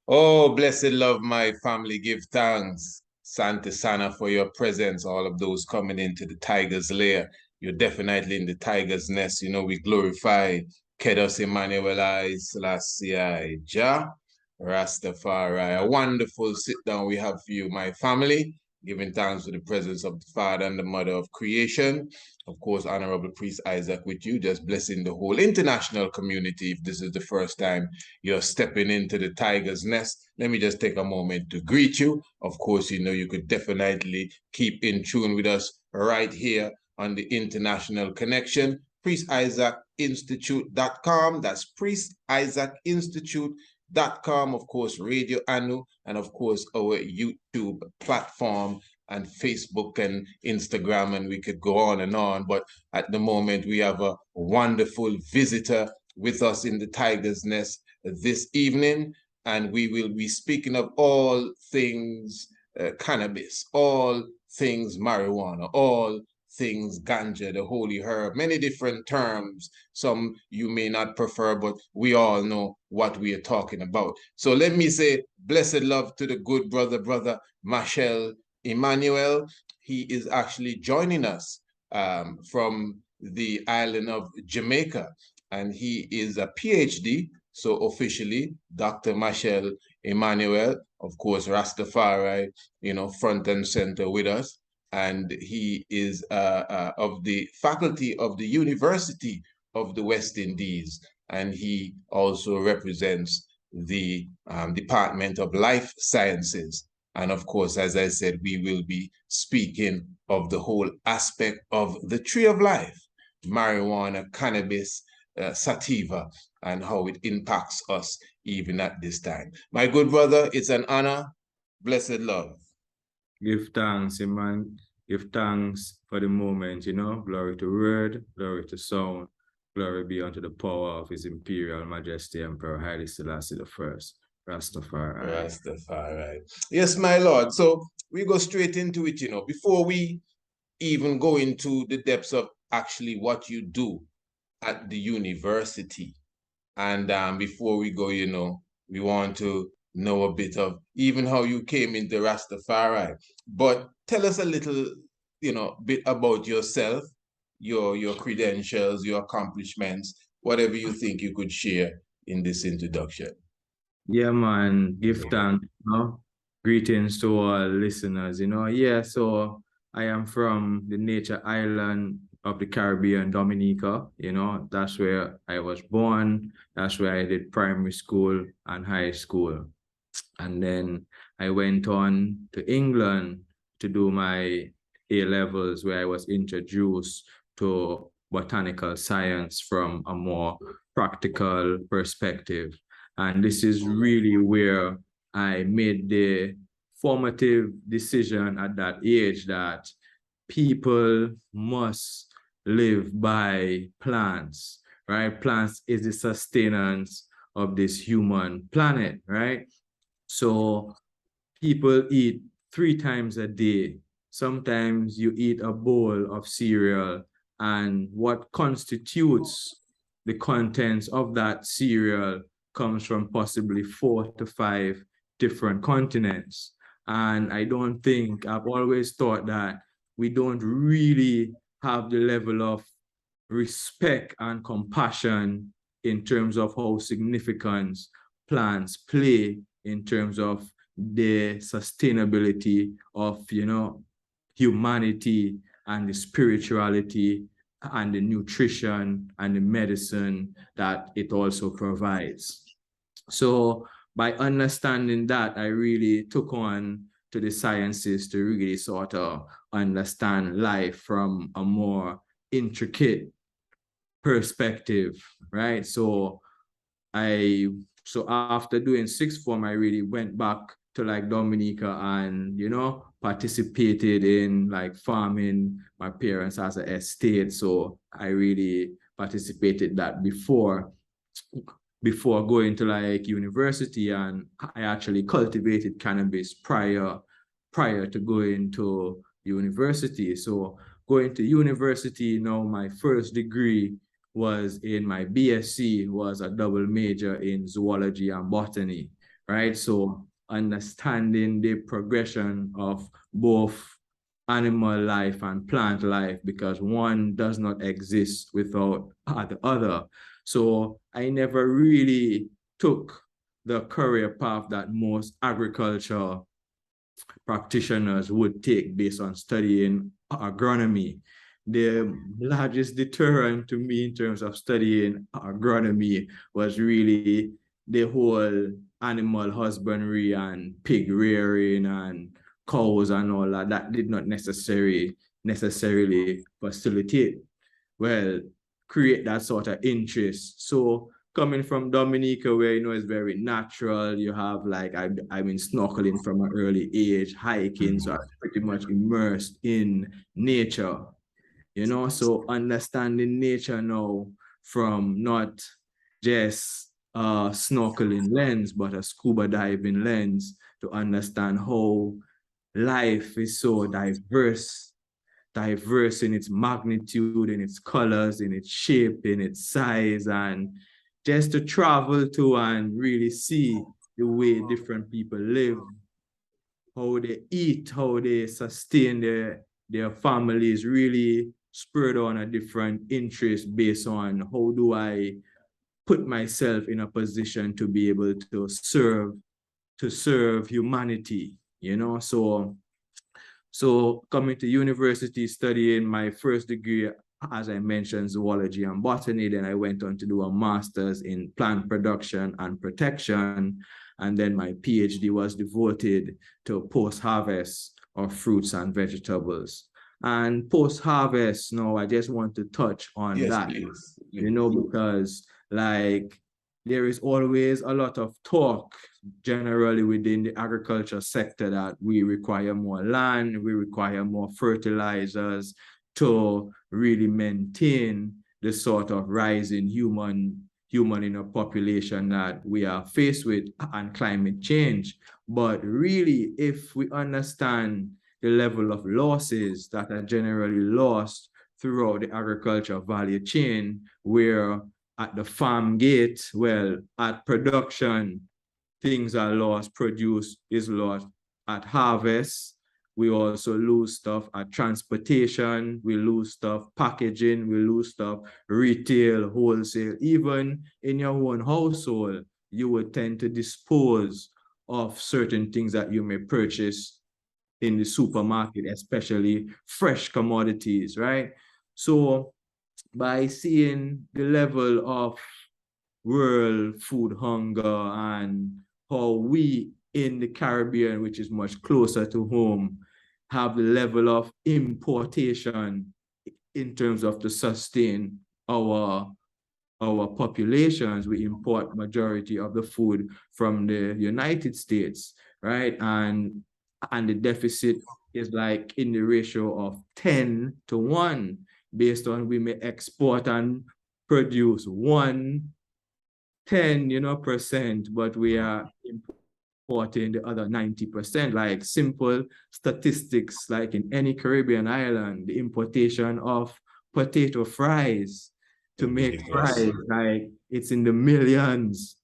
Oh, blessed love, my family. Give thanks, Santa Sana, for your presence. All of those coming into the tiger's lair. You're definitely in the tiger's nest. You know, we glorify Kedos Emmanuel I, Selassie I, Jah, Rastafari. A wonderful sit down we have for you, my family. Giving thanks for the presence of the Father and the Mother of creation. Of course, Honorable Priest Isaac with you, just blessing the whole international community. If this is the first time you're stepping into the tiger's nest, let me just take a moment to greet you. Of course, you know, you could definitely keep in tune with us right here on the International Connection, priestisaacinstitute.com. That's priestisaacinstitute.com. Of course, Radio Anu, and of course, our YouTube platform and Facebook and Instagram, and we could go on and on. But at the moment, we have a wonderful visitor with us in the Tiger's Nest this evening, and we will be speaking of all things cannabis, all things marijuana, all things ganja, the holy herb, many different terms. Some you may not prefer, but we all know what we are talking about. So let me say blessed love to the good brother Machel Emmanuel. He is actually joining us from the island of Jamaica, and he is a PhD. So officially, Dr. Machel Emmanuel, of course, Rastafari, you know, front and center with us. And he is of the faculty of the University of the West Indies. And he also represents the Department of Life Sciences. And of course, as I said, we will be speaking of the whole aspect of the tree of life, marijuana, cannabis, sativa, and how it impacts us even at this time. My good brother, it's an honor. Blessed love. Give thanks, Emmanuel. Give thanks for the moment, you know. Glory to word, glory to sound, glory be unto the power of His Imperial Majesty Emperor Haile Selassie I. Rastafari. Rastafari. Yes, my Lord. So we go straight into it, you know, before we even go into the depths of actually what you do at the university. And before we go, you know, we want to know a bit of even how you came into Rastafari. But tell us a little, you know, bit about yourself, your credentials, your accomplishments, whatever you think you could share in this introduction. Yeah, man. Give thanks, you know. Greetings to all listeners, you know. Yeah, so I am from the nature island of the Caribbean, Dominica, you know. That's where I was born. That's where I did primary school and high school. And then I went on to England to do my A-levels, where I was introduced to botanical science from a more practical perspective. And this is really where I made the formative decision at that age that people must live by plants, right? Plants is the sustenance of this human planet, right? So people eat 3 times a day. Sometimes you eat a bowl of cereal, and what constitutes the contents of that cereal comes from possibly 4 to 5 different continents. And I don't think, I've always thought that we don't really have the level of respect and compassion in terms of how significant plants play in terms of the sustainability of, you know, humanity and the spirituality and the nutrition and the medicine that it also provides. So by understanding that, I really took on to the sciences to really sort of understand life from a more intricate perspective, right? So after doing sixth form, I really went back to like Dominica and, you know, participated in like farming. My parents has an estate, so I really participated that before going to like university, and I actually cultivated cannabis prior to going to university. So going to university, now my first degree was in my BSc, was a double major in zoology and botany, right? So understanding the progression of both animal life and plant life, because one does not exist without the other. So I never really took the career path that most agriculture practitioners would take based on studying agronomy. The largest deterrent to me in terms of studying agronomy was really the whole animal husbandry and pig rearing and cows and all that. That did not necessarily facilitate, well, create that sort of interest. So coming from Dominica, where it's very natural, you have like I've been snorkeling from an early age, hiking, so I'm pretty much immersed in nature. So understanding nature now from not just a snorkeling lens, but a scuba diving lens, to understand how life is so diverse in its magnitude, in its colors, in its shape, in its size, and just to travel to and really see the way different people live, how they eat, how they sustain their families, really spurred on a different interest based on how do I put myself in a position to be able to serve humanity, So coming to university, studying my first degree, as I mentioned, zoology and botany. Then I went on to do a master's in plant production and protection. And then my PhD was devoted to post-harvest of fruits and vegetables. And post-harvest, no, I just want to touch on that, please. because like there is always a lot of talk generally within the agriculture sector that we require more land, we require more fertilizers to really maintain the sort of rising human population that we are faced with, and climate change. But really, if we understand the level of losses that are generally lost throughout the agriculture value chain, where at the farm gate, well, at production, things are lost, produce is lost. At harvest, we also lose stuff. At transportation, we lose stuff. Packaging, we lose stuff. Retail, wholesale, even in your own household, you would tend to dispose of certain things that you may purchase in the supermarket, especially fresh commodities, right? So by seeing the level of world food hunger and how we in the Caribbean, which is much closer to home, have the level of importation in terms of to sustain our populations. We import majority of the food from the United States, right? And the deficit is like in the ratio of 10-1, based on we may export and produce 10%, but we are importing the other 90%. Like simple statistics, like in any Caribbean island, the importation of potato fries to make fries, like it's in the millions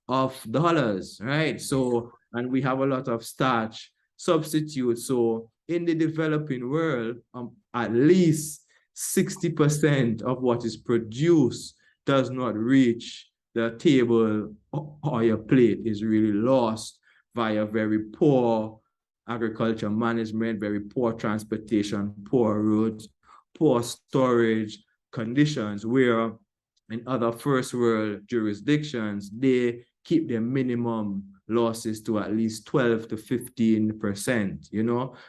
of dollars, right? So, and we have a lot of starch substitutes. So in the developing world, at least 60% of what is produced does not reach the table or your plate, is really lost via very poor agriculture management, very poor transportation, poor roads, poor storage conditions, where in other first world jurisdictions, they keep their minimum losses to at least 12 to 15%,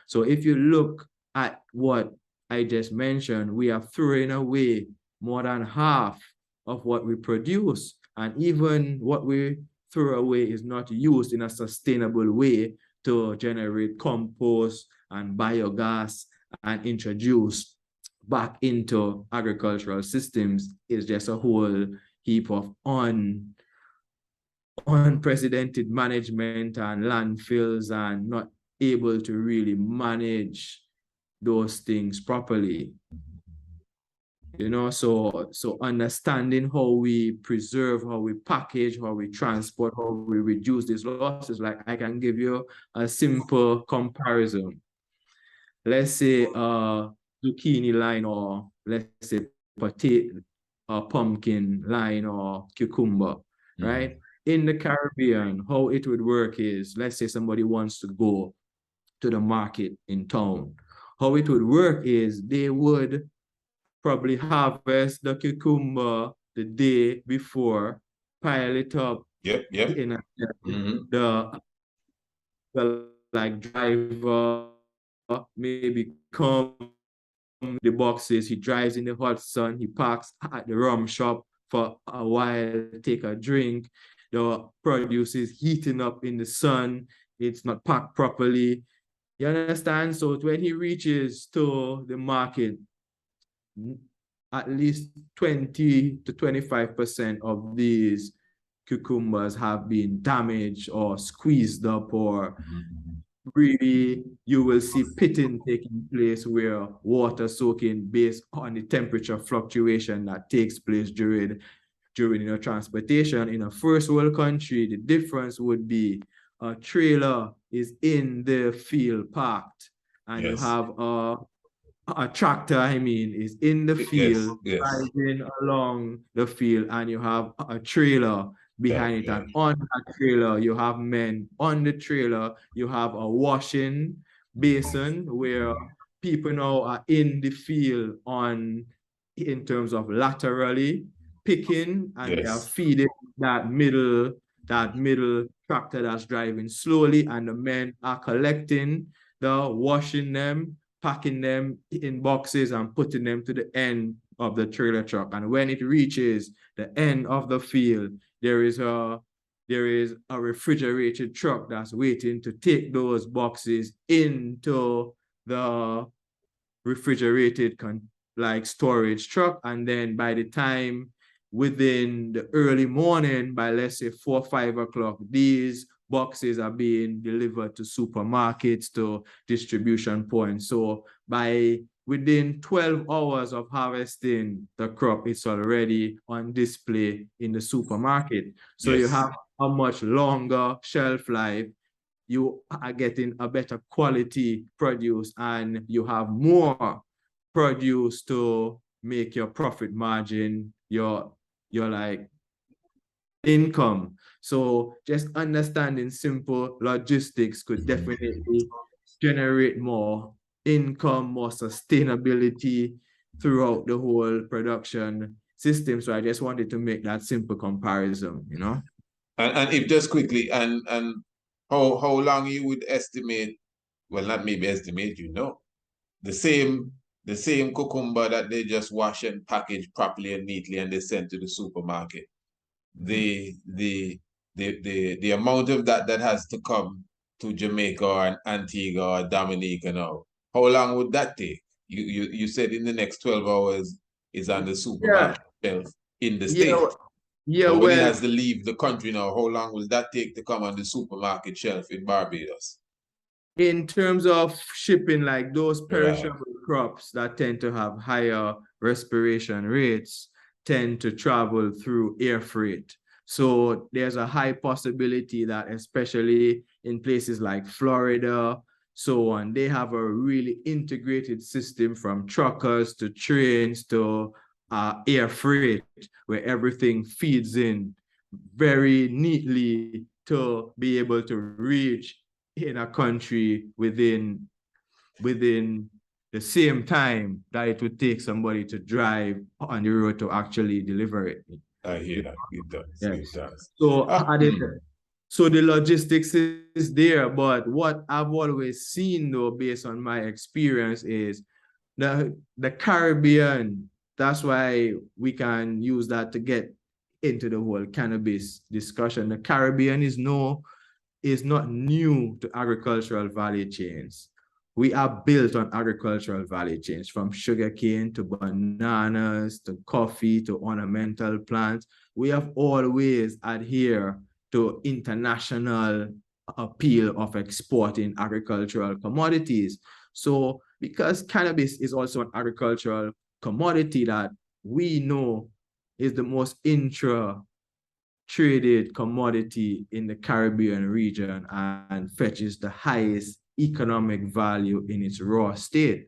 So if you look at what I just mentioned, we are throwing away more than half of what we produce. And even what we throw away is not used in a sustainable way to generate compost and biogas and introduce back into agricultural systems. Is just a whole heap of unprecedented management and landfills, and not able to really manage those things properly. You know, so understanding how we preserve, how we package, how we transport, how we reduce these losses. Like I can give you a simple comparison. Let's say zucchini line, or let's say potato, pumpkin line, or cucumber, right? In the Caribbean, how it would work is, let's say somebody wants to go to the market in town. How it would work is they would probably harvest the cucumber the day before, pile it up in a the like driver maybe come the boxes, he drives in the hot sun, he parks at the rum shop for a while, take a drink. The produce is heating up in the sun, it's not packed properly. You understand? So when he reaches to the market, at least 20 to 25% of these cucumbers have been damaged or squeezed up, or really you will see pitting taking place where water soaking based on the temperature fluctuation that takes place during transportation. In a first world country, the difference would be a trailer is in the field parked, and you have a tractor, is in the field, driving along the field, and you have a trailer behind it. And on that trailer, you have men on the trailer. You have a washing basin where people now are in the field in terms of laterally picking, and they are feeding that middle tractor that's driving slowly, and the men are collecting washing them, packing them in boxes, and putting them to the end of the trailer truck. And when it reaches the end of the field, there is a refrigerated truck that's waiting to take those boxes into the refrigerated storage truck. And then by the time within the early morning, by let's say 4 or 5 o'clock, these boxes are being delivered to supermarkets, to distribution points. So within 12 hours of harvesting the crop, it's already on display in the supermarket. So you have a much longer shelf life. You are getting a better quality produce, and you have more produce to make your profit margin, your income. So just understanding simple logistics could definitely generate more income, more sustainability throughout the whole production system. So I just wanted to make that simple comparison, you know. And if just quickly, and how long you would estimate, well, not maybe estimate, the same cucumber that they just wash and package properly and neatly and they send to the supermarket, the amount of that has to come to Jamaica or Antigua or Dominica now, how long would that take? You said in the next 12 hours is on the supermarket shelf in the state. But when it has to leave the country now, how long will that take to come on the supermarket shelf in Barbados? In terms of shipping, like those perishable crops that tend to have higher respiration rates tend to travel through air freight. So there's a high possibility that, especially in places like Florida, so on, they have a really integrated system from truckers to trains to air freight, where everything feeds in very neatly to be able to reach in a country within the same time that it would take somebody to drive on the road to actually deliver it. I hear that. It does. Yes. It does. So the logistics is there, but what I've always seen, though, based on my experience, is the Caribbean. That's why we can use that to get into the whole cannabis discussion. The Caribbean is not new to agricultural value chains. We are built on agricultural value chains, from sugarcane to bananas to coffee to ornamental plants. We have always adhered to international appeal of exporting agricultural commodities. So because cannabis is also an agricultural commodity that we know is the most traded commodity in the Caribbean region and fetches the highest economic value in its raw state.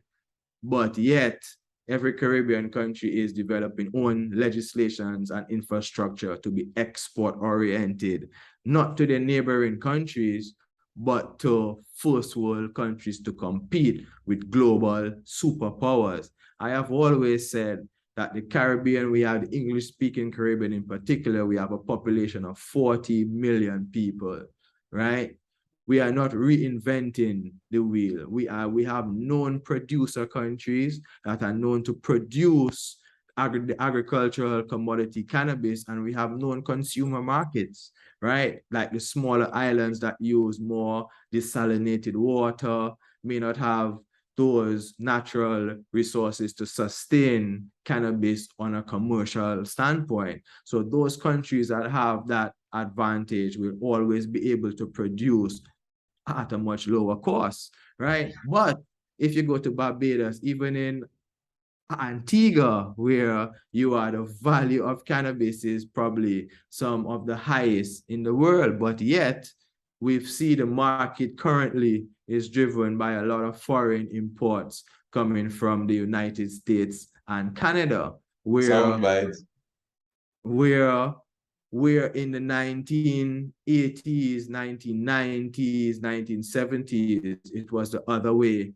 But yet, every Caribbean country is developing own legislations and infrastructure to be export-oriented, not to their neighboring countries, but to first world countries to compete with global superpowers. I have always said that the Caribbean, we have the English-speaking Caribbean in particular, we have a population of 40 million people, right? We are not reinventing the wheel. We have known producer countries that are known to produce the agricultural commodity cannabis, and we have known consumer markets, right? Like the smaller islands that use more desalinated water, may not have those natural resources to sustain cannabis on a commercial standpoint. So those countries that have that advantage will always be able to produce at a much lower cost, right? But if you go to Barbados, even in Antigua, where you are, the value of cannabis is probably some of the highest in the world, but yet we've seen the market currently is driven by a lot of foreign imports coming from the United States and Canada, where in the 1980s, 1990s, 1970s, it was the other way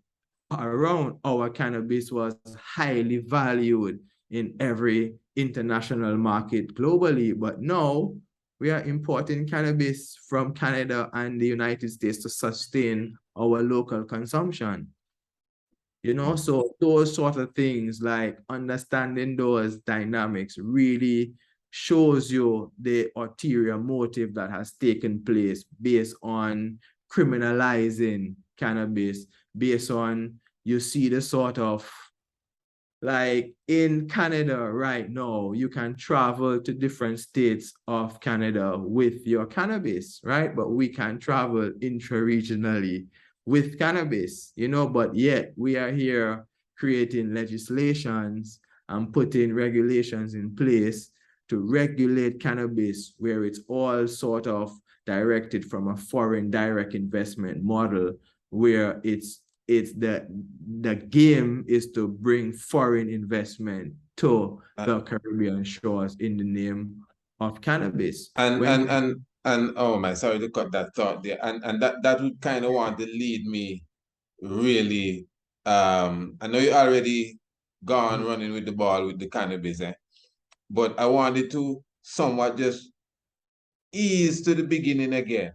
around. Our cannabis was highly valued in every international market globally, but now we are importing cannabis from Canada and the United States to sustain our local consumption. You know, so those sort of things, like understanding those dynamics, really shows you the ulterior motive that has taken place based on criminalizing cannabis, based on, you see the sort of, like in Canada right now, you can travel to different states of Canada with your cannabis, right? But we can travel intra-regionally with cannabis, you know, but yet we are here creating legislations and putting regulations in place to regulate cannabis, where it's all sort of directed from a foreign direct investment model, where it's the game is to bring foreign investment to the Caribbean shores in the name of cannabis. And oh my, sorry to cut that thought there. And that would kind of want to lead me really. I know you already gone running with the ball with the cannabis, but I wanted to somewhat just ease to the beginning again.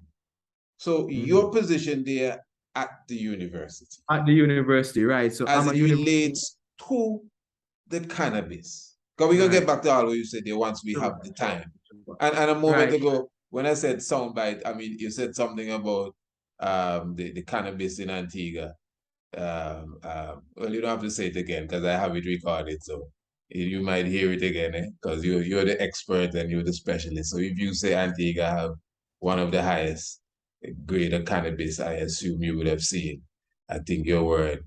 So your position there at the university. At the university, right? So as it relates to the cannabis. Because we're going to get back to all what you said there once we have the time. And a moment ago, when I said soundbite, I mean, you said something about the cannabis in Antigua. Well, you don't have to say it again because I have it recorded, so you might hear it again, because you're the expert and you're the specialist. So if you say Antigua have one of the highest grade of cannabis, I assume you would have seen. I think your word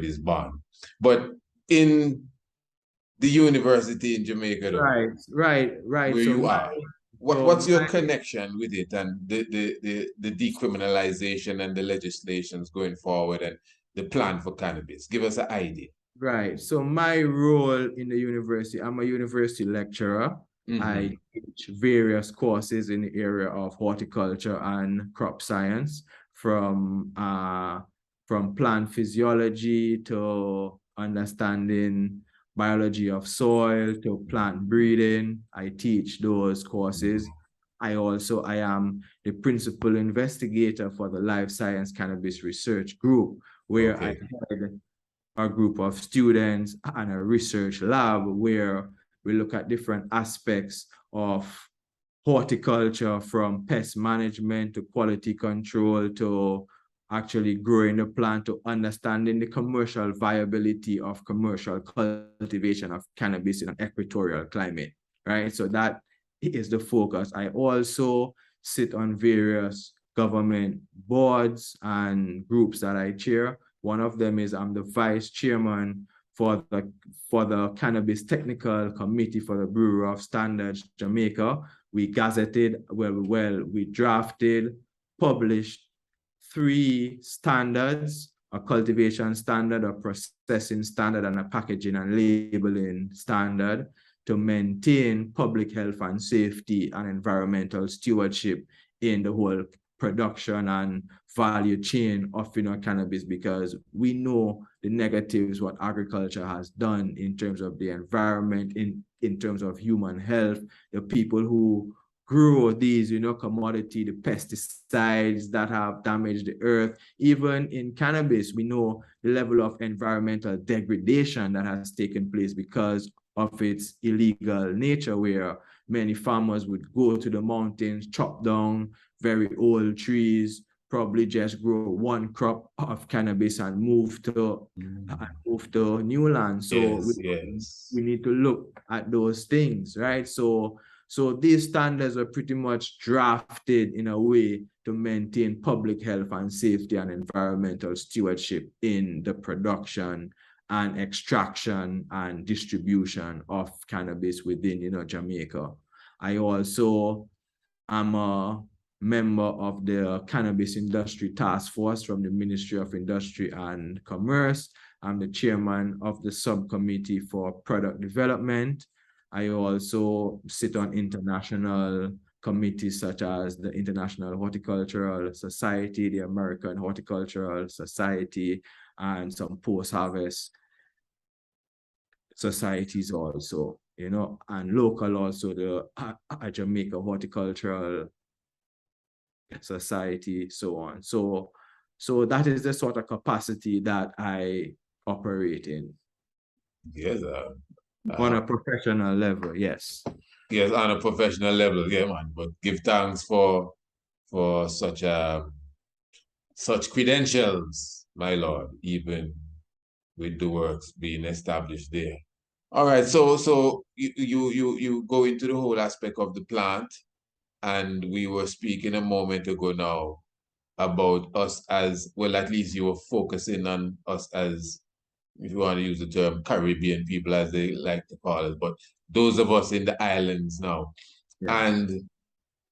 is bond. But in the university in Jamaica, though, right. Where you are, what's your connection with it and the decriminalization and the legislations going forward and the plan for cannabis? Give us an idea. Right. So my role in the university, I'm a university lecturer. I teach various courses in the area of horticulture and crop science, from plant physiology to understanding biology of soil to plant breeding. I teach those courses. I am the principal investigator for the Life Science Cannabis Research Group, where I head a group of students and a research lab where we look at different aspects of horticulture, from pest management to quality control to actually growing the plant, to understanding the commercial viability of commercial cultivation of cannabis in an equatorial climate, right? So that is the focus. I also sit on various government boards and groups that I chair. One of them is I'm the vice chairman for the Cannabis Technical Committee for the Bureau of Standards Jamaica. We gazetted, we drafted, published 3 standards: a cultivation standard, a processing standard, and a packaging and labeling standard, to maintain public health and safety and environmental stewardship in the whole production and value chain of cannabis, because we know the negatives what agriculture has done in terms of the environment, in terms of human health, the people who grow these commodity, the pesticides that have damaged the earth. Even in cannabis, we know the level of environmental degradation that has taken place because of its illegal nature, where many farmers would go to the mountains, chop down very old trees, probably just grow 1 crop of cannabis and move to new land. So we need to look at those things, right? So these standards are pretty much drafted in a way to maintain public health and safety and environmental stewardship in the production and extraction and distribution of cannabis within Jamaica. I also am a member of the Cannabis Industry Task Force from the Ministry of Industry and Commerce. I'm the chairman of the subcommittee for product development. I also sit on international committees such as the International Horticultural Society, the American Horticultural Society, and some post-harvest societies also, and local also, the Jamaica Horticultural Society, so on. So that is the sort of capacity that I operate in. Yes. On a professional level, yes. Yes, on a professional level, yeah, man. But give thanks for such credentials, my lord, even with the works being established there. All right, so you go into the whole aspect of the plant, and we were speaking a moment ago now about us as, well, at least you were focusing on us as, if you want to use the term, Caribbean people, as they like to call it, but those of us in the islands now. Yes.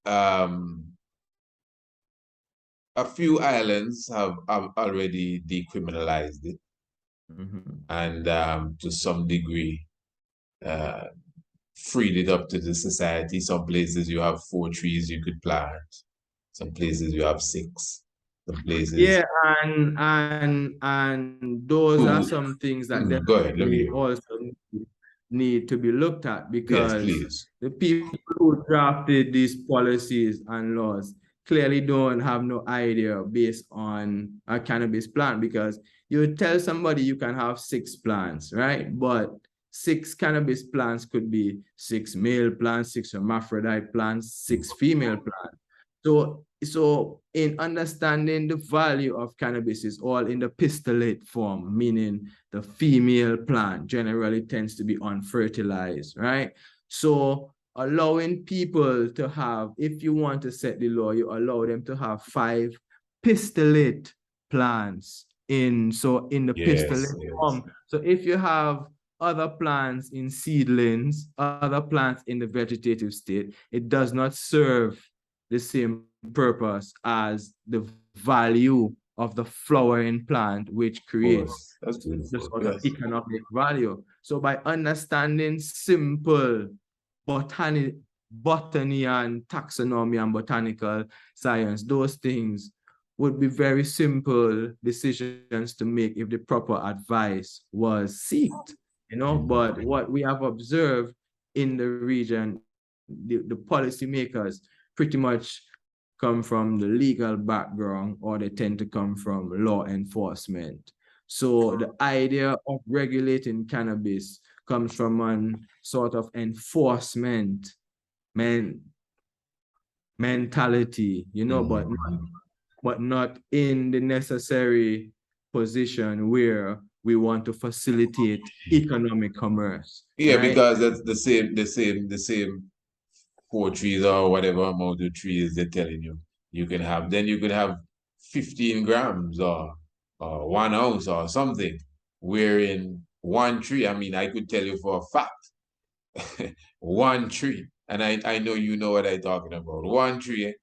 And a few islands have already decriminalized it. And to some degree, freed it up to the society. Some places you have 4 trees you could plant. Some places you have 6. Some places. Yeah, and those are some things that definitely also need to be looked at, because the people who drafted these policies and laws clearly don't have no idea based on a cannabis plant, because you tell somebody you can have 6 plants, right? But 6 cannabis plants could be 6 male plants, 6 hermaphrodite plants, 6 female plants. So in understanding the value of cannabis is all in the pistillate form, meaning the female plant generally tends to be unfertilized, right? So allowing people to have, if you want to set the law, you allow them to have 5 pistillate plants in the pistillate form. So if you have other plants in seedlings, other plants in the vegetative state, it does not serve the same purpose as the value of the flowering plant, which creates the sort of economic value. So by understanding simple botany and taxonomy and botanical science, those things would be very simple decisions to make if the proper advice was sought, But what we have observed in the region, the policymakers pretty much come from the legal background, or they tend to come from law enforcement. So the idea of regulating cannabis comes from an sort of enforcement mentality, but not in the necessary position where we want to facilitate economic commerce. Yeah, right? Because that's the same 4 trees or whatever amount of trees they're telling you you can have. Then you could have 15 grams or 1 ounce or something, wherein one tree, I mean, I could tell you for a fact, one tree, and I know you know what I'm talking about. One tree,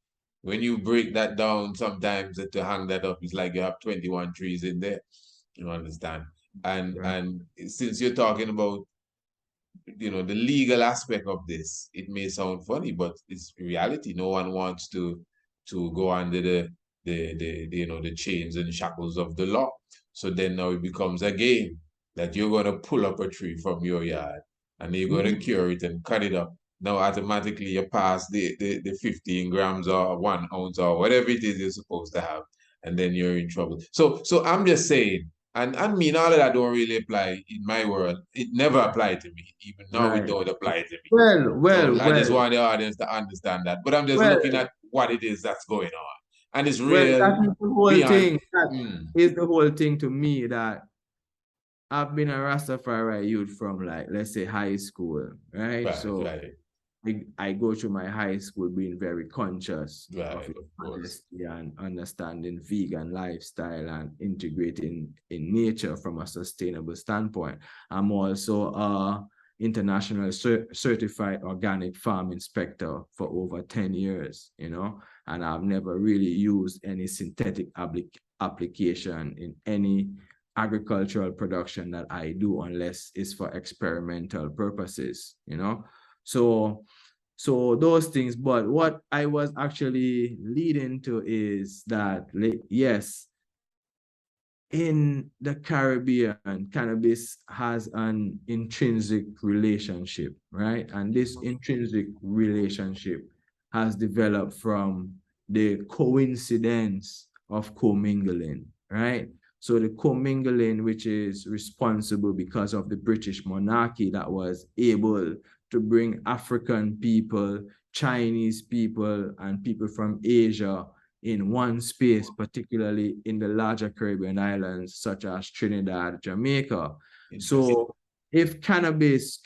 when you break that down, sometimes to hang that up, it's like you have 21 trees in there. You understand? And since you're talking about, the legal aspect of this, it may sound funny, but it's reality. No one wants to go under the chains and shackles of the law. So then now it becomes a game that you're gonna pull up a tree from your yard and you're gonna cure it and cut it up. Now automatically you pass the 15 grams or 1 ounce or whatever it is you're supposed to have, and then you're in trouble. So I'm just saying, and I mean, all of that don't really apply in my world. It never applied to me. Even now, it don't apply to me. So I just want the audience to understand that. But I'm just looking at what it is that's going on. And it's real. That is the whole thing. That is the whole thing to me, that I've been a Rastafari youth from, like, let's say high school, right? So I go through my high school being very conscious of honesty and understanding vegan lifestyle and integrating in nature from a sustainable standpoint. I'm also a international certified organic farm inspector for over 10 years, and I've never really used any synthetic application in any agricultural production that I do, unless it's for experimental purposes, So those things. But what I was actually leading to is that, yes, in the Caribbean, cannabis has an intrinsic relationship, right? And this intrinsic relationship has developed from the coincidence of commingling, right? So the commingling, which is responsible because of the British monarchy that was able to bring African people, Chinese people, and people from Asia in one space, particularly in the larger Caribbean islands, such as Trinidad, Jamaica. So if cannabis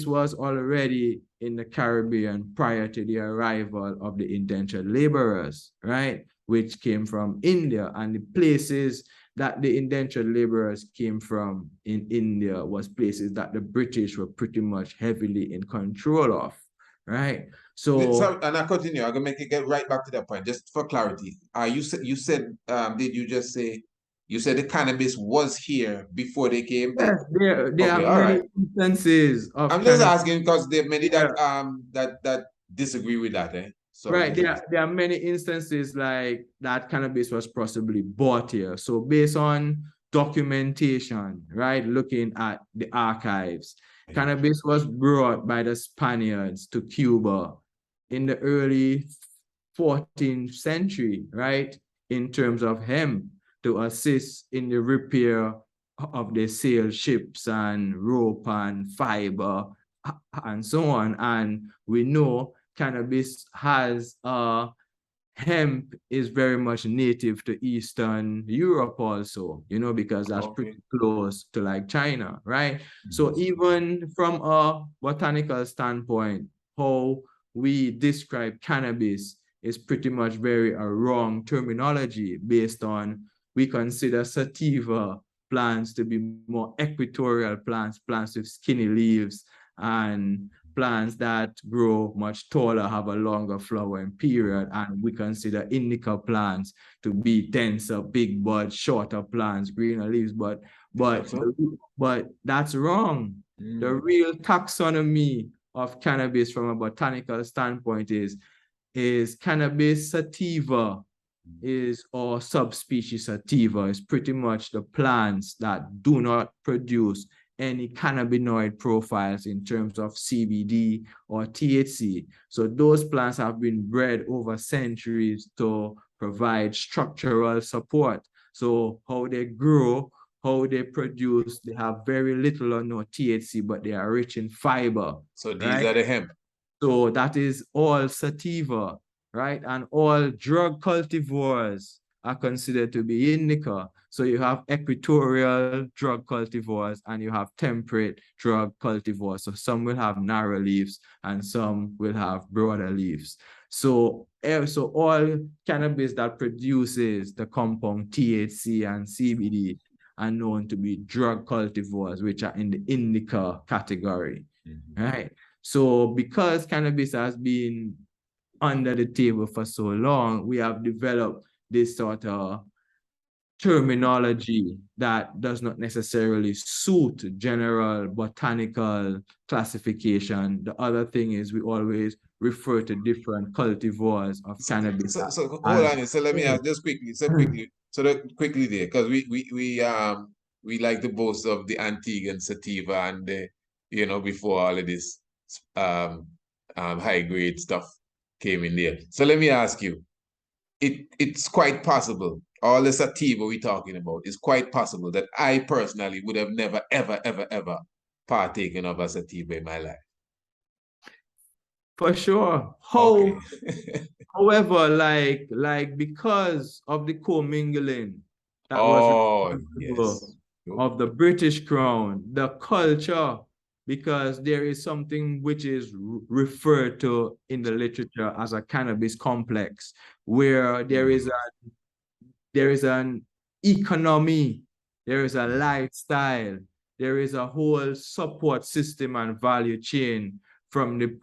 was already in the Caribbean prior to the arrival of the indentured laborers, right, which came from India, and the places that the indentured laborers came from in India was places that the British were pretty much heavily in control of, right? So and I continue. I'm gonna make it get right back to that point, just for clarity. You said did you just say you said the cannabis was here before they came? Yes, there are many instances of I'm just asking because there are many that disagree with that, eh? So right, there are many instances like that cannabis was possibly bought here. So based on documentation, right, looking at the archives, cannabis was brought by the Spaniards to Cuba in the early 14th century, right, in terms of hemp, to assist in the repair of the sail ships and rope and fiber and so on. And we know cannabis has hemp is very much native to Eastern Europe also, because that's pretty close to like China, right? So even from a botanical standpoint, how we describe cannabis is pretty much very a wrong terminology, based on we consider sativa plants to be more equatorial plants with skinny leaves, and plants that grow much taller have a longer flowering period, and we consider indica plants to be denser, big bud, shorter plants, greener leaves, but that's wrong. The real taxonomy of cannabis from a botanical standpoint is cannabis sativa or subspecies sativa is pretty much the plants that do not produce any cannabinoid profiles in terms of CBD or THC. So those plants have been bred over centuries to provide structural support. So how they grow, how they produce, they have very little or no THC, but they are rich in fiber. So these are the hemp. So that is all sativa, right? And all drug cultivars are considered to be indica. So you have equatorial drug cultivars and you have temperate drug cultivars. So some will have narrow leaves and some will have broader leaves. So all cannabis that produces the compound THC and CBD are known to be drug cultivars, which are in the indica category, right? So because cannabis has been under the table for so long, we have developed this sort of terminology that does not necessarily suit general botanical classification. The other thing is we always refer to different cultivars of cannabis. So hold on. So let me ask just quickly. Quickly there, because we like to boast of the Antiguan sativa and the, before all of this high grade stuff came in there. So let me ask you, it's quite possible, all the sativa we're talking about, it's quite possible that I personally would have never, ever, ever, ever partaken of a sativa in my life. For sure. Okay. However, like because of the commingling that was responsible of the British Crown, the culture, because there is something which is referred to in the literature as a cannabis complex, where there is an economy, there is a lifestyle, there is a whole support system and value chain from the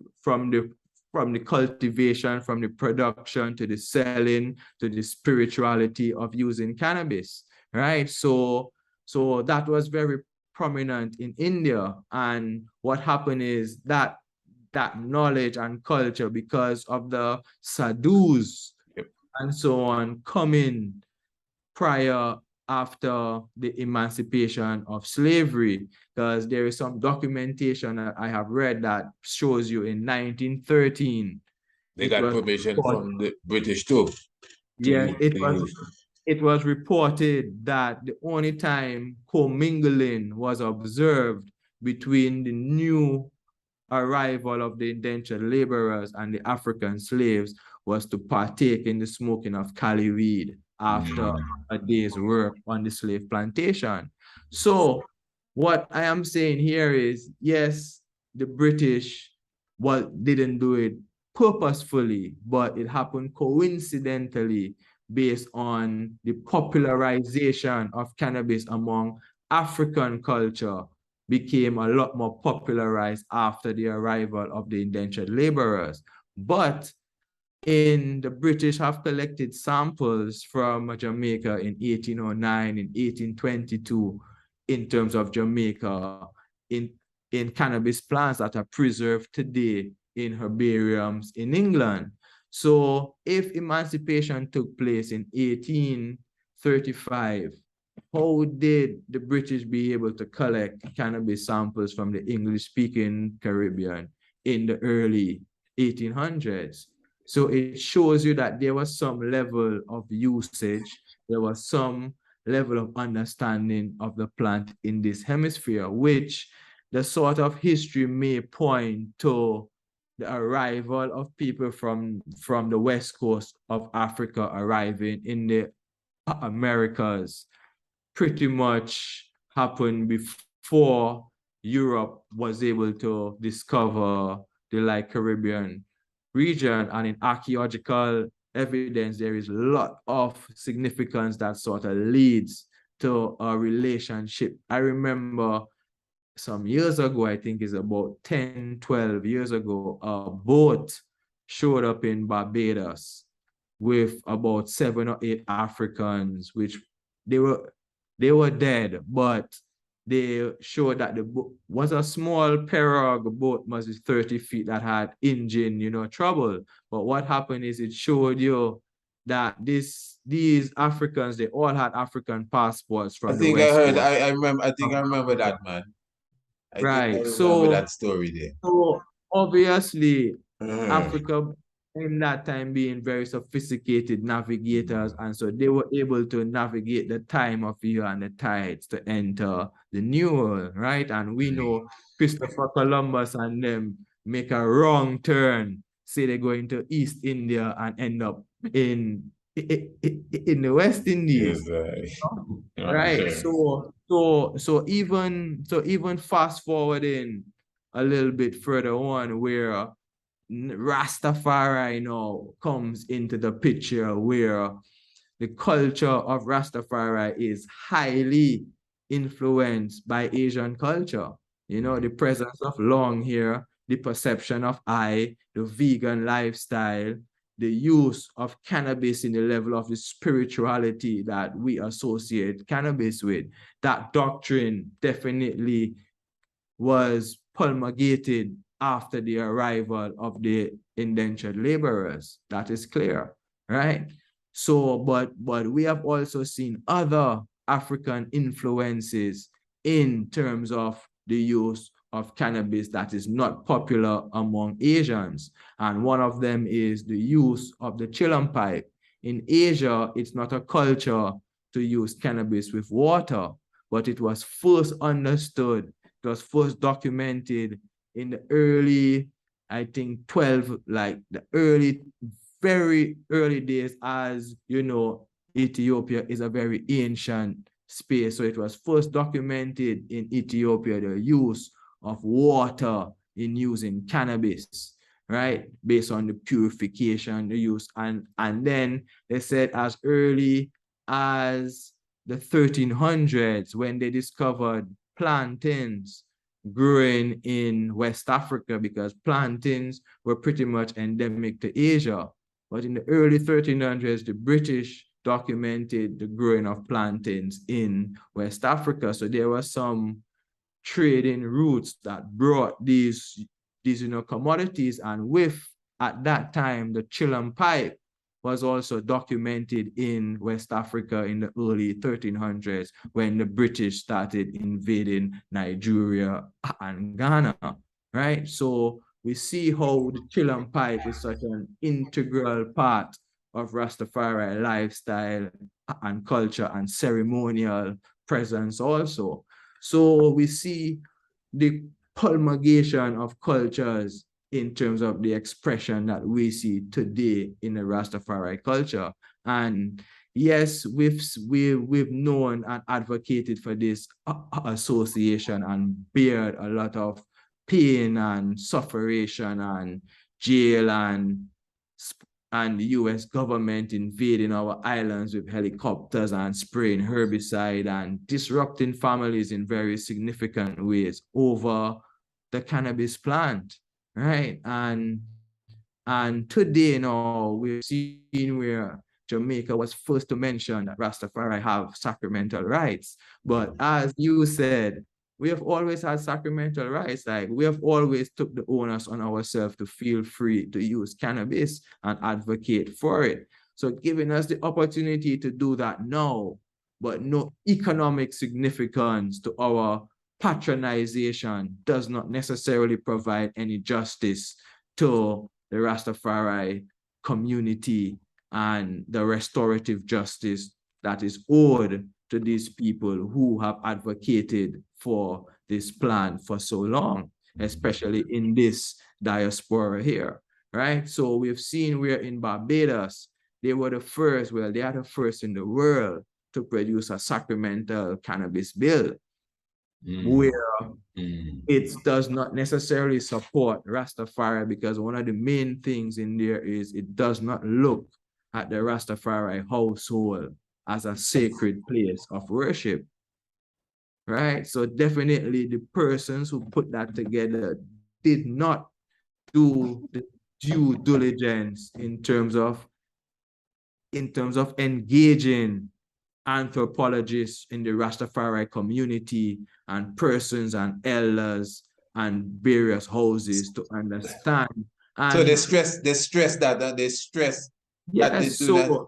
cultivation, from the production to the selling to the spirituality of using cannabis, right? So that was very prominent in India. And what happened is that knowledge and culture, because of the sadhus and so on, coming prior after the emancipation of slavery, because there is some documentation that I have read that shows you in 1913. They got permission from the British too. Yeah, it was reported that the only time commingling was observed between the new arrival of the indentured laborers and the African slaves was to partake in the smoking of cali weed after a day's work on the slave plantation. So what I am saying here is, yes, the British didn't do it purposefully, but it happened coincidentally based on the popularization of cannabis among African culture became a lot more popularized after the arrival of the indentured laborers. But the British have collected samples from Jamaica in 1809, in 1822, in terms of Jamaica, in cannabis plants that are preserved today in herbariums in England. So if emancipation took place in 1835, how did the British be able to collect cannabis samples from the English-speaking Caribbean in the early 1800s? So it shows you that there was some level of usage, there was some level of understanding of the plant in this hemisphere, which the sort of history may point to the arrival of people from the west coast of Africa arriving in the Americas pretty much happened before Europe was able to discover the Caribbean region. And in archaeological evidence, there is a lot of significance that sort of leads to a relationship. I remember some years ago, I think it's about 10, 12 years ago, a boat showed up in Barbados with about 7 or 8 Africans, which they were dead, but they showed that the boat was a small pirogue boat, must be 30 feet, that had engine, trouble. But what happened is it showed you that these Africans, they all had African passports from the West Coast. I remember that, man. I remember that story there. So obviously, Africa in that time being very sophisticated navigators, and so they were able to navigate the time of year and the tides to enter the New World, right? And we know Christopher Columbus and them make a wrong turn, say they're going to East India and end up in the West Indies. Yes, right. So even fast forwarding a little bit further on, where Rastafari comes into the picture, where the culture of Rastafari is highly influenced by Asian culture. You know, the presence of long hair, the perception of eye, the vegan lifestyle, the use of cannabis in the level of the spirituality that we associate cannabis with. That doctrine definitely was promulgated after the arrival of the indentured laborers. That is clear, right? So, but we have also seen other African influences in terms of the use of cannabis that is not popular among Asians. And one of them is the use of the Chilam pipe. In Asia, it's not a culture to use cannabis with water, but it was first understood, it was first documented in the early, I think 12, like the early, very early days, as you know, Ethiopia is a very ancient space. So it was first documented in Ethiopia, the use of water in using cannabis, right? Based on the purification, the use. And then they said as early as the 1300s, when they discovered plantains growing in West Africa, because plantains were pretty much endemic to Asia. But in the early 1300s, the British documented the growing of plantains in West Africa. So there were some trading routes that brought these commodities, and with, at that time, the Chilam pipe was also documented in West Africa in the early 1300s when the British started invading Nigeria and Ghana, right? So we see how the Chilam pipe is such an integral part of Rastafari lifestyle and culture and ceremonial presence also. So we see the promulgation of cultures in terms of the expression that we see today in the Rastafari culture. And yes, we've known and advocated for this association and bared a lot of pain and suffering and jail and the US government invading our islands with helicopters and spraying herbicide and disrupting families in very significant ways over the cannabis plant, right? And today now we've seen where Jamaica was first to mention that Rastafari have sacramental rights. But as you said, we have always had sacramental rights. Like, we have always took the onus on ourselves to feel free to use cannabis and advocate for it. So giving us the opportunity to do that now, but no economic significance to our patronization, does not necessarily provide any justice to the Rastafari community and the restorative justice that is owed to these people who have advocated for this plan for so long, especially in this diaspora here, right? So we've seen where in Barbados, they were the first, well, they are the first in the world to produce a sacramental cannabis bill, where it does not necessarily support Rastafari, because one of the main things in there is it does not look at the Rastafari household as a sacred place of worship, right? So definitely the persons who put that together did not do the due diligence in terms of engaging anthropologists in the Rastafari community and persons and elders and various houses to understand. And so they stress that they do that.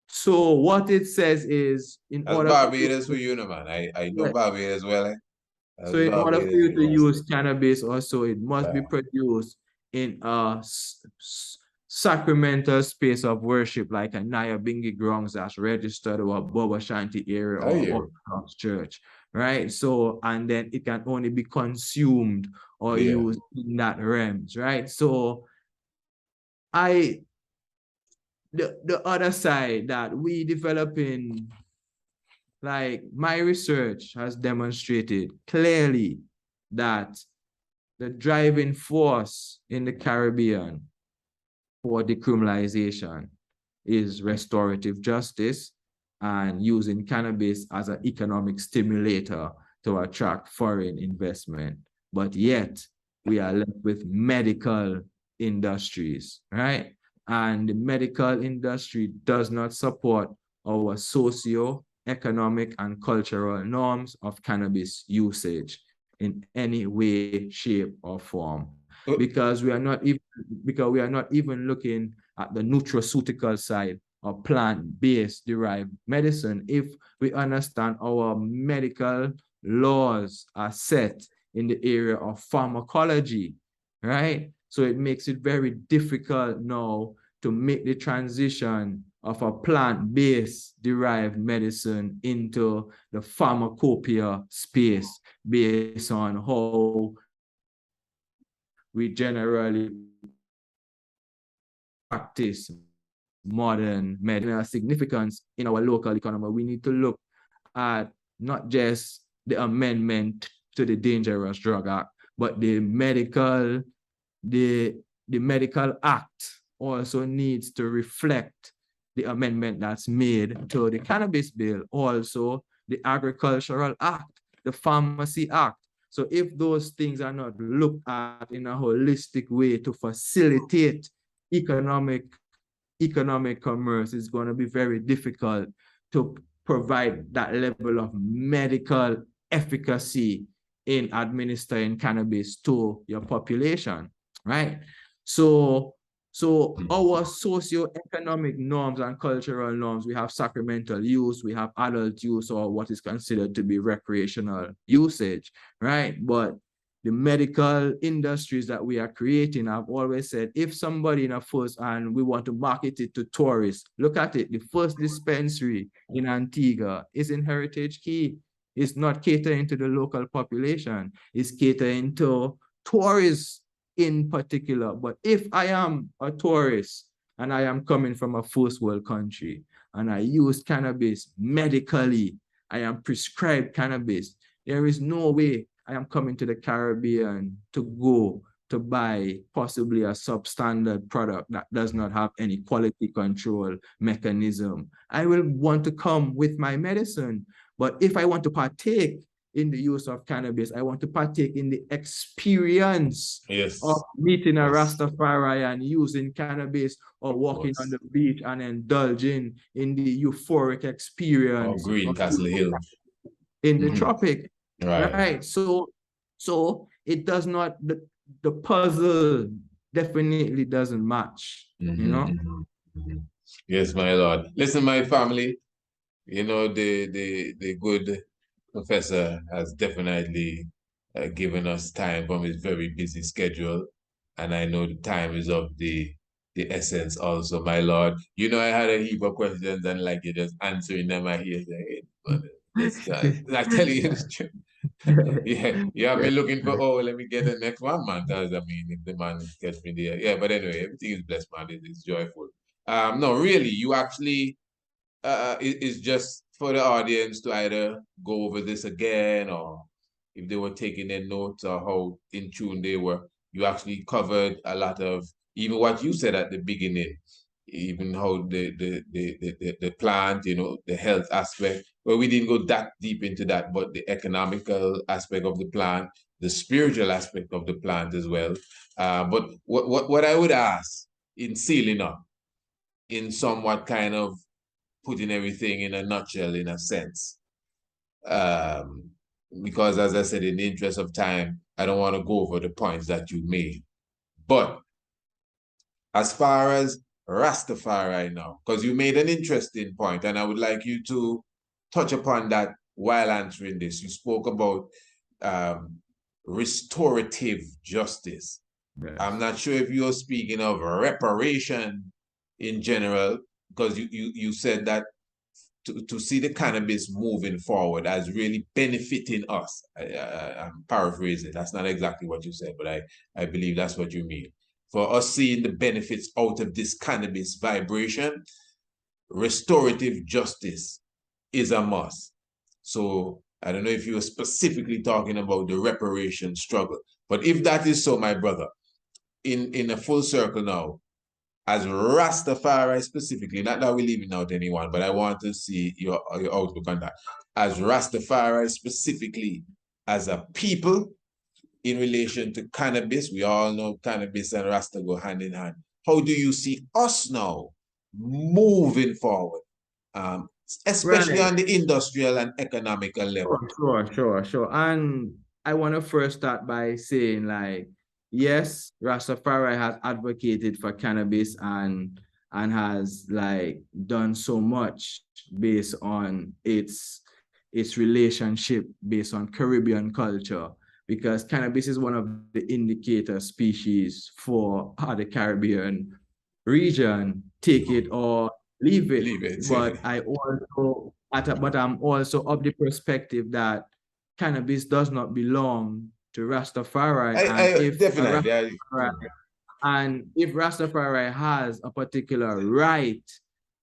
So what it says is, in That's order Barbados for you, know, man. I know Barbados well. So in order for you to use cannabis also, it must be produced in a sacramental space of worship, like a Nyabingi grounds that's registered, or a Boba Shanti area, or Orthodox church, right? So, and then it can only be consumed or used in that realms, right? So the other side that we developing, like, my research has demonstrated clearly that the driving force in the Caribbean for decriminalization is restorative justice and using cannabis as an economic stimulator to attract foreign investment. But yet, we are left with medical industries, right? And the medical industry does not support our socio-economic and cultural norms of cannabis usage in any way, shape, or form. Because we are not even looking at the nutraceutical side or plant-based derived medicine. If we understand our medical laws are set in the area of pharmacology, right? So it makes it very difficult now to make the transition of a plant-based derived medicine into the pharmacopoeia space based on how we generally practice modern medical significance in our local economy. We need to look at not just the amendment to the Dangerous Drug Act, but the medical act also needs to reflect the amendment that's made to the cannabis bill, also the agricultural act, the pharmacy act. So if those things are not looked at in a holistic way to facilitate economic commerce, it's going to be very difficult to provide that level of medical efficacy in administering cannabis to your population, right? So our socio-economic norms and cultural norms, we have sacramental use, we have adult use, or what is considered to be recreational usage, right? But the medical industries that we are creating, I've always said, if somebody in a first, and we want to market it to tourists, look at it, the first dispensary in Antigua is in Heritage Key. It's not catering to the local population, it's catering to tourists in particular. But if I am a tourist and I am coming from a first world country and I use cannabis medically, I am prescribed cannabis, there is no way I am coming to the Caribbean to go to buy possibly a substandard product that does not have any quality control mechanism. I will want to come with my medicine. But if I want to partake in the use of cannabis, I want to partake in the experience of meeting a Rastafari and using cannabis, or walking on the beach and indulging in the euphoric experience Greencastle Hill in the tropic. Right. So it does not, the puzzle definitely doesn't match, you know? Yes, my Lord. Listen, my family, you know, the good professor has definitely given us time from his very busy schedule. And I know the time is of the essence also, my Lord. You know, I had a heap of questions and like you're just answering them. I hear this guy. I tell you the truth. Yeah, you have me looking for, oh, let me get the next one, man. Because I mean, if the man gets me there. Yeah, but anyway, everything is blessed, man. It's joyful. No, really, you actually is just for the audience to either go over this again, or if they were taking their notes or how in tune they were. You actually covered a lot of even what you said at the beginning, even how the plant, you know, the health aspect. Well, we didn't go that deep into that, but the economical aspect of the plant, the spiritual aspect of the plant as well. But what I would ask in sealing up, in somewhat kind of putting everything in a nutshell, in a sense. Because as I said, in the interest of time, I don't want to go over the points that you made. But as far as Rastafari now, because you made an interesting point, and I would like you to touch upon that while answering this. You spoke about restorative justice. Yes. I'm not sure if you're speaking of reparation in general, because you said that to see the cannabis moving forward as really benefiting us. I'm paraphrasing. That's not exactly what you said, but I believe that's what you mean. For us seeing the benefits out of this cannabis vibration, restorative justice is a must. So I don't know if you were specifically talking about the reparation struggle, but if that is so, my brother, in a full circle now, as Rastafari specifically, not that we're leaving out anyone, but I want to see your outlook on that. As Rastafari specifically, as a people, in relation to cannabis, we all know cannabis and Rasta go hand in hand. How do you see us now moving forward, especially Right. on the industrial and economical level? Sure. And I want to first start by saying, like, yes, Rastafari has advocated for cannabis and has like done so much based on its relationship based on Caribbean culture, because cannabis is one of the indicator species for the Caribbean region. Take it or leave it. Leave it. But I'm also of the perspective that cannabis does not belong to Rastafari. And if Rastafari has a particular right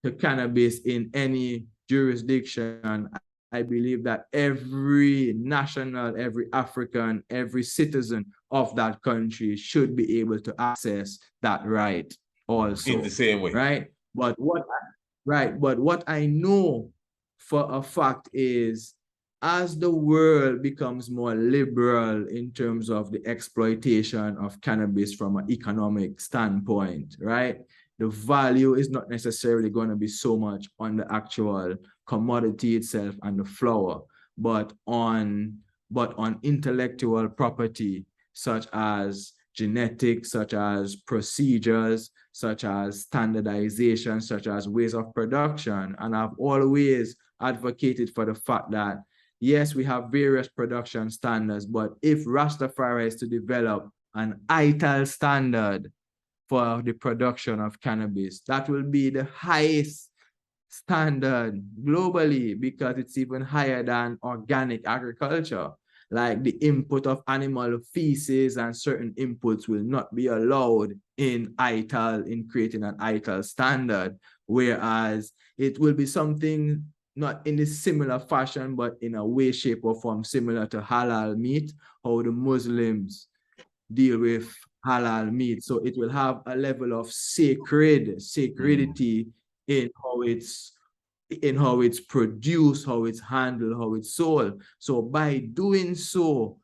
to cannabis in any jurisdiction, I believe that every national, every African, every citizen of that country should be able to access that right also. In the same way. Right? But what I know for a fact is, as the world becomes more liberal in terms of the exploitation of cannabis from an economic standpoint, right? The value is not necessarily going to be so much on the actual commodity itself and the flower, but on intellectual property, such as genetics, such as procedures, such as standardization, such as ways of production. And I've always advocated for the fact that, yes, we have various production standards, but if Rastafari is to develop an ITAL standard for the production of cannabis, that will be the highest standard globally, because it's even higher than organic agriculture. Like the input of animal feces and certain inputs will not be allowed in ITAL, in creating an ITAL standard, whereas it will be something not in a similar fashion, but in a way, shape, or form similar to halal meat, how the Muslims deal with halal meat. So it will have a level of sacredity in how it's produced, how it's handled, how it's sold. So by doing so,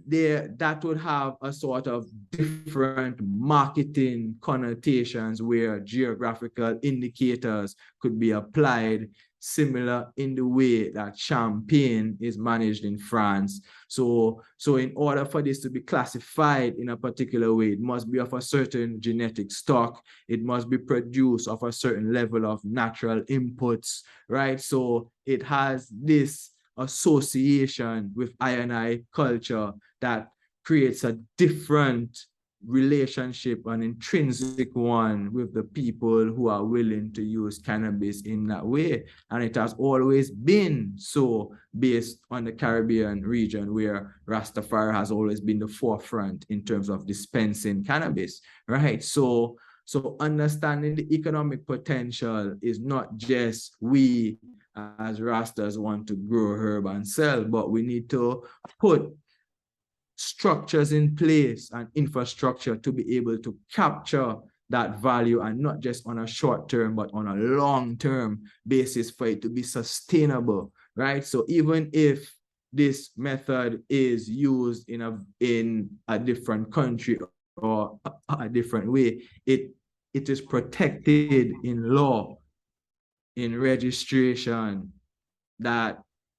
that would have a sort of different marketing connotations where geographical indicators could be applied, similar in the way that champagne is managed in France. So in order for this to be classified in a particular way, it must be of a certain genetic stock. It must be produced of a certain level of natural inputs, right? So it has this association with I culture that creates a different relationship, an intrinsic one, with the people who are willing to use cannabis in that way. And it has always been so based on the Caribbean region, where Rastafari has always been the forefront in terms of dispensing cannabis, right? So understanding the economic potential is not just we as Rastas want to grow herb and sell, but we need to put structures in place and infrastructure to be able to capture that value, and not just on a short term, but on a long term basis for it to be sustainable, right? So even if this method is used in a different country or a different way, it is protected in law, in registration, that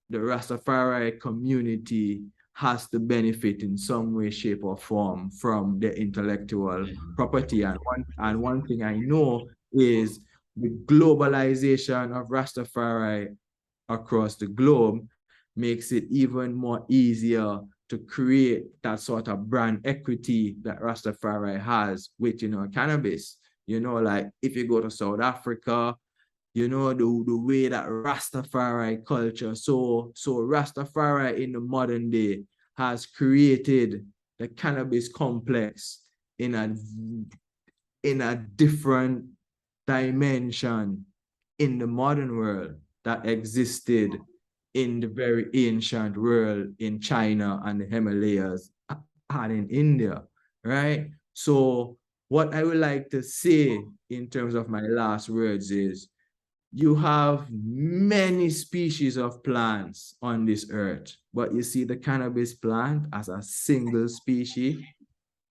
the Rastafari community has to benefit in some way, shape, or form from the intellectual property. And one thing I know is the globalization of Rastafari across the globe makes it even more easier to create that sort of brand equity that Rastafari has with, cannabis. Like if you go to South Africa, the way that Rastafari culture, so Rastafari in the modern day has created the cannabis complex in a different dimension in the modern world that existed in the very ancient world in China and the Himalayas and in India, right? So what I would like to say in terms of my last words is, you have many species of plants on this earth, but you see the cannabis plant as a single species.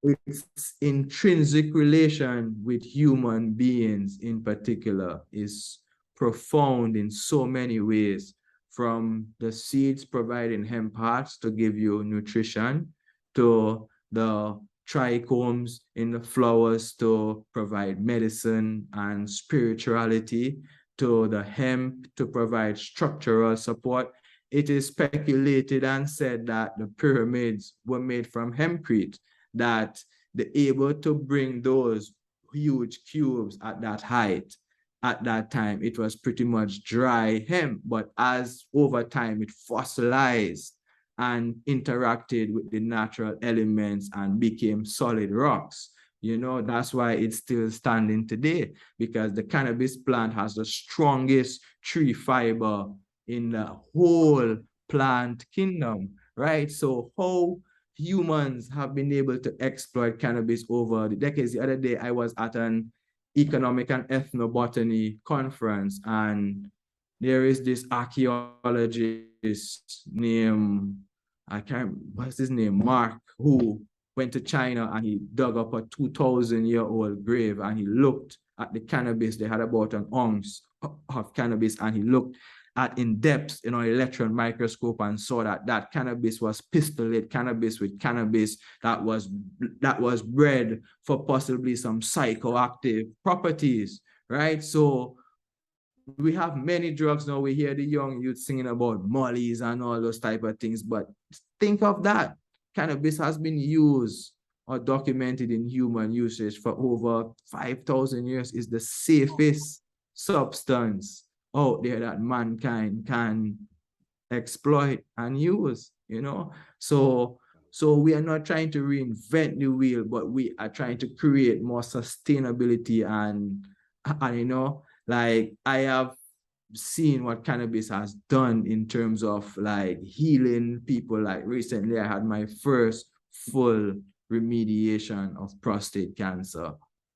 Its intrinsic relation with human beings in particular is profound in so many ways, from the seeds providing hemp hearts to give you nutrition, to the trichomes in the flowers to provide medicine and spirituality, to the hemp to provide structural support. It is speculated and said that the pyramids were made from hempcrete, that they're able to bring those huge cubes at that height. At that time, it was pretty much dry hemp, but as over time it fossilized and interacted with the natural elements and became solid rocks. You know, that's why it's still standing today, because the cannabis plant has the strongest tree fiber in the whole plant kingdom, right? So how humans have been able to exploit cannabis over the decades. The other day, I was at an economic and ethnobotany conference, and there is this archaeologist named, I can't, what's his name, Mark, who went to China and he dug up a 2,000-year-old grave and he looked at the cannabis. They had about an ounce of cannabis, and he looked at in depth in an electron microscope and saw that that cannabis was pistillate cannabis with cannabis that was bred for possibly some psychoactive properties, right? So we have many drugs now. We hear the young youth singing about mollies and all those type of things, but think of that. Cannabis has been used or documented in human usage for over 5,000 years. Is the safest substance out there that mankind can exploit and use, you know? So we are not trying to reinvent the wheel, but we are trying to create more sustainability and you know, like I have seen what cannabis has done in terms of like healing people. Like recently I had my first full remediation of prostate cancer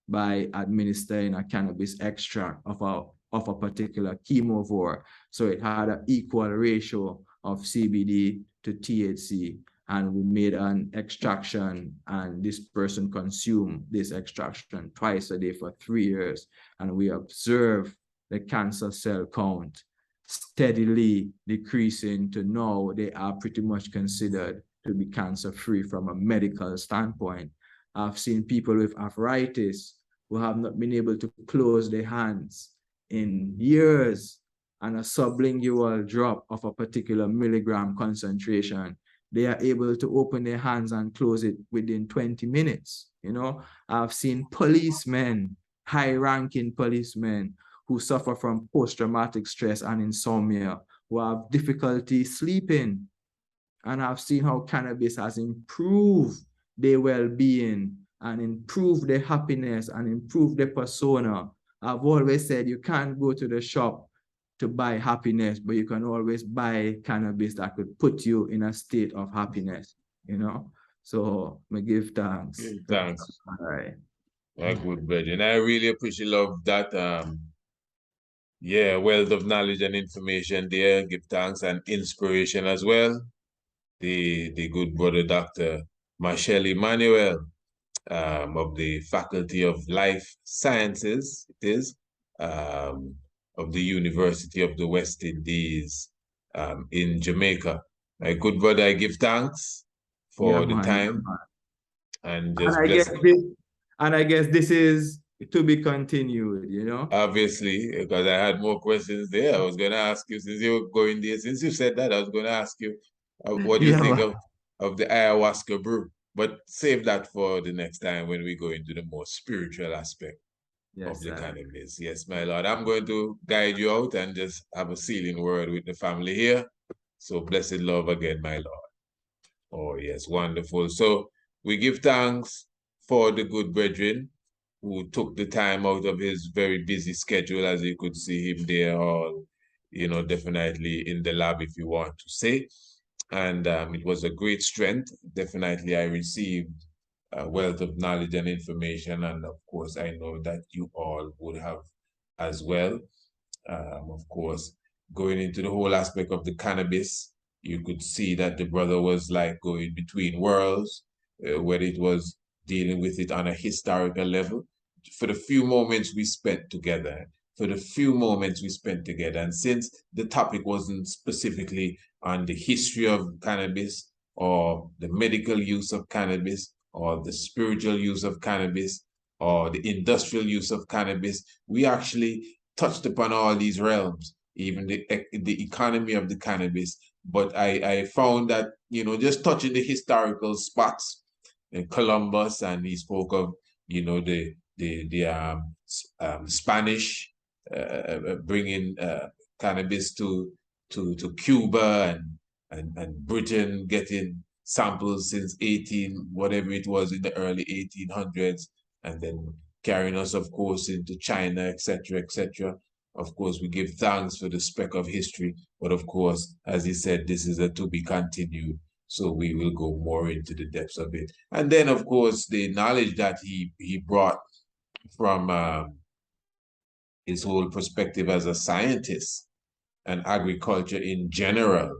by administering a cannabis extract of a particular chemovore. So it had an equal ratio of CBD to THC, and we made an extraction, and this person consumed this extraction twice a day for 3 years, and we observed the cancer cell count steadily decreasing to now they are pretty much considered to be cancer-free from a medical standpoint. I've seen people with arthritis who have not been able to close their hands in years, and a sublingual drop of a particular milligram concentration, they are able to open their hands and close it within 20 minutes. You know, I've seen policemen, high-ranking policemen, who suffer from post-traumatic stress and insomnia, who have difficulty sleeping. And I've seen how cannabis has improved their well-being and improved their happiness and improved their persona. I've always said you can't go to the shop to buy happiness, but you can always buy cannabis that could put you in a state of happiness, you know? So I give thanks. Give thanks. All right. My good brethren. I really appreciate love that yeah, wealth of knowledge and information there. Give thanks and inspiration as well. The good brother Dr. Machel Emmanuel of the Faculty of Life Sciences, it is, of the University of the West Indies in Jamaica. My good brother, I give thanks for the time and just bless. And I guess this is to be continued, you know? Obviously, because I had more questions there. I was going to ask you, since you're going there, since you said that, I was going to ask you, what do you think of the ayahuasca brew? But save that for the next time when we go into the more spiritual aspect of the cannabis. Yes, my Lord. I'm going to guide you out and just have a sealing word with the family here. So blessed love again, my Lord. Oh, yes, wonderful. So we give thanks for the good brethren who took the time out of his very busy schedule, as you could see him there, all, you know, definitely in the lab, if you want to say. And it was a great strength. Definitely, I received wealth of knowledge and information, and of course, I know that you all would have as well. Of course, going into the whole aspect of the cannabis, you could see that the brother was like going between worlds, where it was dealing with it on a historical level. For the few moments we spent together, and since the topic wasn't specifically on the history of cannabis or the medical use of cannabis or the spiritual use of cannabis or the industrial use of cannabis, we actually touched upon all these realms, even the economy of the cannabis. But I found that, just touching the historical spots in Columbus, and he spoke of, the Spanish bringing cannabis to Cuba, and Britain getting samples since 18, whatever it was, in the early 1800s, and then carrying us, of course, into China, etc., etc. Of course, we give thanks for the speck of history, but of course, as he said, this is a to be continued. So we will go more into the depths of it. And then, of course, the knowledge that he brought from his whole perspective as a scientist, and agriculture in general,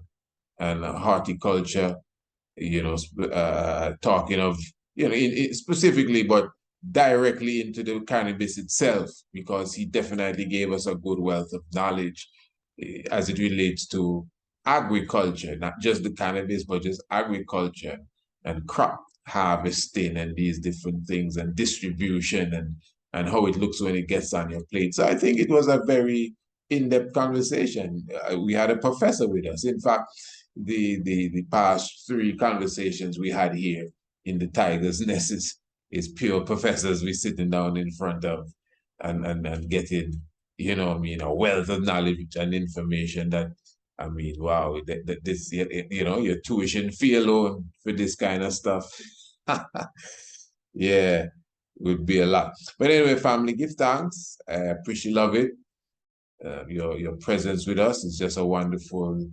and horticulture, talking of, specifically, but directly into the cannabis itself, because he definitely gave us a good wealth of knowledge as it relates to agriculture, not just the cannabis, but just agriculture and crop harvesting and these different things, and distribution, and how it looks when it gets on your plate. So I think it was a very in-depth conversation. We had a professor with us. In fact, the past 3 conversations we had here in the Tiger's Nest is pure professors we sitting down in front of, and getting, a wealth of knowledge and information that, wow, this, your tuition fee alone for this kind of stuff, yeah, would be a lot. But anyway, family, give thanks. I appreciate, love it. Your presence with us is just a wonderful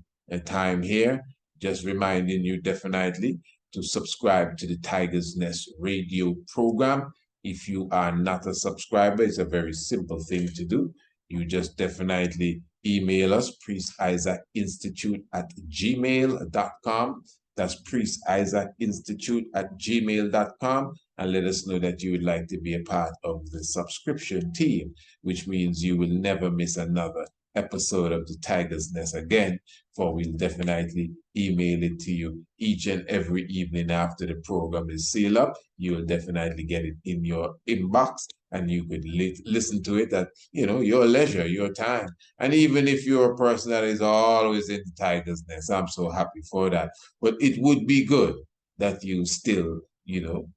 time here. Just reminding you definitely to subscribe to the Tiger's Nest radio program. If you are not a subscriber, it's a very simple thing to do. You just definitely email us, priestisaacinstitute@gmail.com. That's priestisaacinstitute@gmail.com, and let us know that you would like to be a part of the subscription team, which means you will never miss another episode of the Tiger's Nest again, for we'll definitely email it to you each and every evening after the program is sealed up. You will definitely get it in your inbox, and you could listen to it at, your leisure, your time. And even if you're a person that is always in the Tiger's Nest, I'm so happy for that. But it would be good that you still,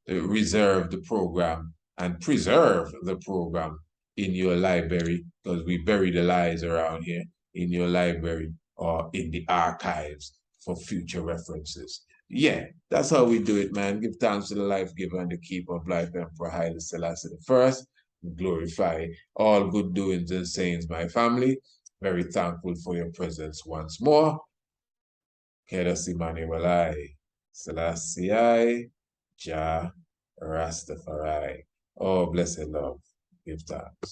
reserve the program and preserve the program in your library, because we bury the lies around here, in your library or in the archives for future references. Yeah, that's how we do it, man. Give thanks to the life giver and the keeper of life, Emperor Haile Selassie I. Glorify all good doings and sayings, my family. Very thankful for your presence once more. Kedas Emanuel, Selassie, Jah, Rastafari. Oh, blessed love. Give thanks.